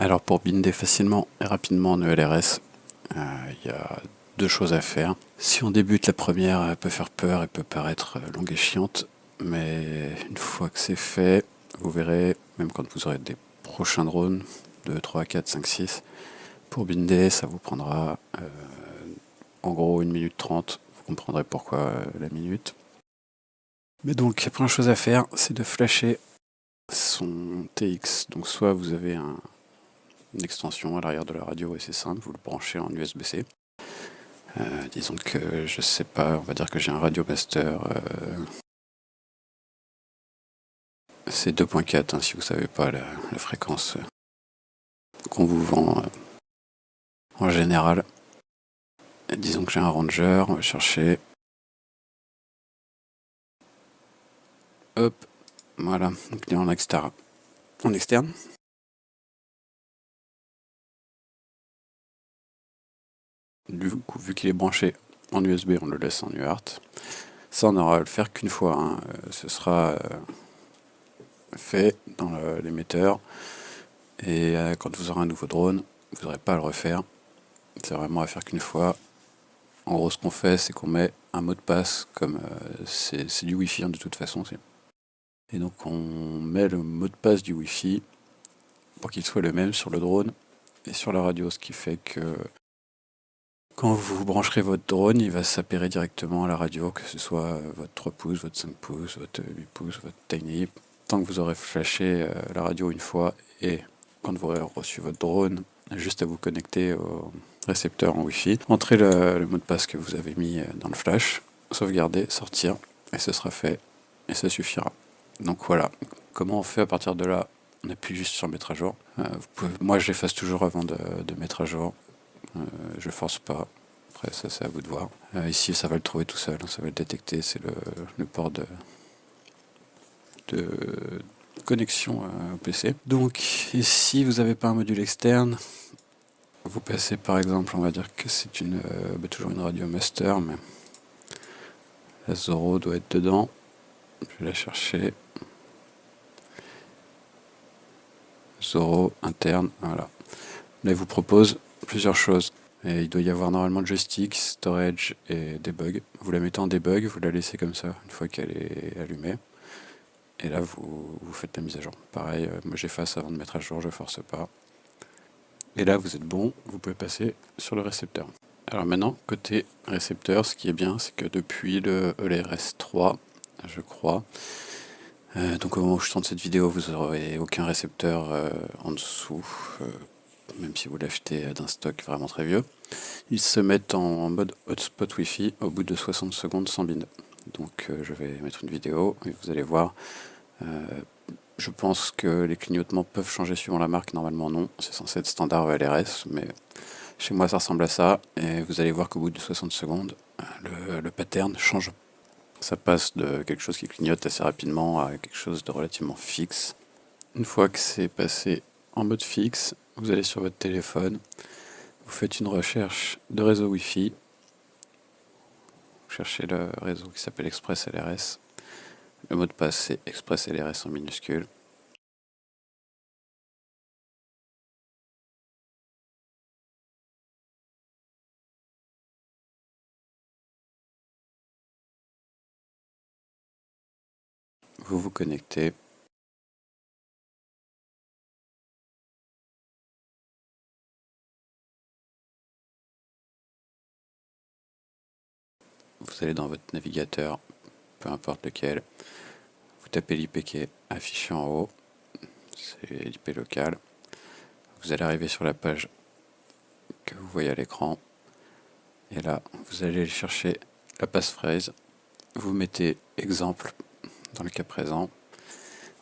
Alors pour binder facilement et rapidement en ELRS, il y a deux choses à faire. Si on débute, la première, elle peut faire peur, elle peut paraître longue et chiante, mais une fois que c'est fait, vous verrez, même quand vous aurez des prochains drones, 2, 3, 4, 5, 6, pour binder, ça vous prendra en gros 1 minute 30. Vous comprendrez pourquoi la minute. Mais donc, la première chose à faire, c'est de flasher son TX. Donc soit vous avez une extension à l'arrière de la radio et c'est simple, vous le branchez en USB-C. Disons que je sais pas, on va dire que j'ai un Radio Master, c'est 2.4 si vous savez pas la fréquence qu'on vous vend en général. Et disons que j'ai un Ranger, on va chercher. Hop, voilà, donc il est en externe. En externe. Du coup, vu qu'il est branché en USB, on le laisse en UART. Ça, on n'aura à le faire qu'une fois. Ce sera fait dans l'émetteur. Et quand vous aurez un nouveau drone, vous n'aurez pas à le refaire. C'est vraiment à faire qu'une fois. En gros, ce qu'on fait, c'est qu'on met un mot de passe, comme c'est du Wi-Fi de toute façon. Et donc, on met le mot de passe du Wi-Fi pour qu'il soit le même sur le drone et sur la radio. Ce qui fait que quand vous brancherez votre drone, il va s'appairer directement à la radio, que ce soit votre 3 pouces, votre 5 pouces, votre 8 pouces, votre Tiny. Tant que vous aurez flashé la radio une fois et quand vous aurez reçu votre drone, juste à vous connecter au récepteur en Wi-Fi, entrez le mot de passe que vous avez mis dans le flash, sauvegarder, sortir, et ce sera fait, et ça suffira. Donc voilà, comment on fait à partir de là? On appuie juste sur mettre à jour. Moi je l'efface toujours avant de mettre à jour. Je force pas. Après ça c'est à vous de voir. Ici ça va le trouver tout seul, ça va le détecter, c'est le port de connexion au PC. Donc ici vous n'avez pas un module externe. Vous passez par exemple, on va dire que c'est toujours une radio master, mais la Zoro doit être dedans. Je vais la chercher. Zoro interne, voilà. Là il vous propose plusieurs choses. Et il doit y avoir normalement le joystick, storage et debug. Vous la mettez en debug, vous la laissez comme ça une fois qu'elle est allumée. Et là, vous faites la mise à jour. Pareil, moi j'efface avant de mettre à jour, je force pas. Et là, vous êtes bon, vous pouvez passer sur le récepteur. Alors maintenant, côté récepteur, ce qui est bien, c'est que depuis le ELRS 3, je crois, donc au moment où je tourne cette vidéo, vous n'aurez aucun récepteur en dessous, même si vous l'achetez d'un stock vraiment très vieux. Ils se mettent en mode hotspot Wi-Fi au bout de 60 secondes sans bind. Donc je vais mettre une vidéo et vous allez voir. Je pense que les clignotements peuvent changer suivant la marque, normalement non, c'est censé être standard ELRS, mais chez moi ça ressemble à ça, et vous allez voir qu'au bout de 60 secondes, le pattern change. Ça passe de quelque chose qui clignote assez rapidement à quelque chose de relativement fixe. Une fois que c'est passé en mode fixe, vous allez sur votre téléphone, vous faites une recherche de réseau Wi-Fi, vous cherchez le réseau qui s'appelle Express LRS, le mot de passe c'est Express LRS en minuscule. Vous vous connectez. Vous allez dans votre navigateur, peu importe lequel. Vous tapez l'IP qui est affiché en haut. C'est l'IP local. Vous allez arriver sur la page que vous voyez à l'écran. Et là, vous allez chercher la passphrase. Vous mettez exemple dans le cas présent.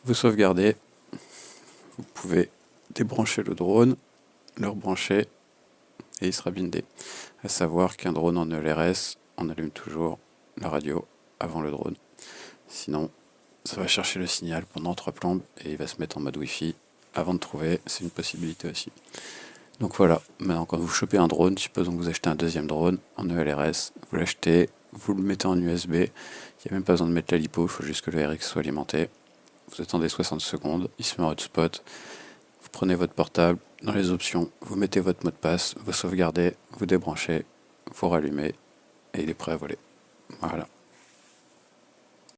Vous sauvegardez. Vous pouvez débrancher le drone, le rebrancher et il sera blindé. À savoir qu'un drone en ELRS, on allume toujours la radio avant le drone. Sinon, ça va chercher le signal pendant 3 plombes et il va se mettre en mode Wi-Fi avant de trouver, c'est une possibilité aussi. Donc voilà, maintenant quand vous chopez un drone, supposons que vous achetez un deuxième drone en ELRS, vous l'achetez, vous le mettez en USB, il n'y a même pas besoin de mettre la lipo, il faut juste que le RX soit alimenté. Vous attendez 60 secondes, il se met en hotspot, Vous prenez votre portable, dans les options, vous mettez votre mot de passe, vous sauvegardez, vous débranchez, vous rallumez, et il est prêt à voler. Voilà.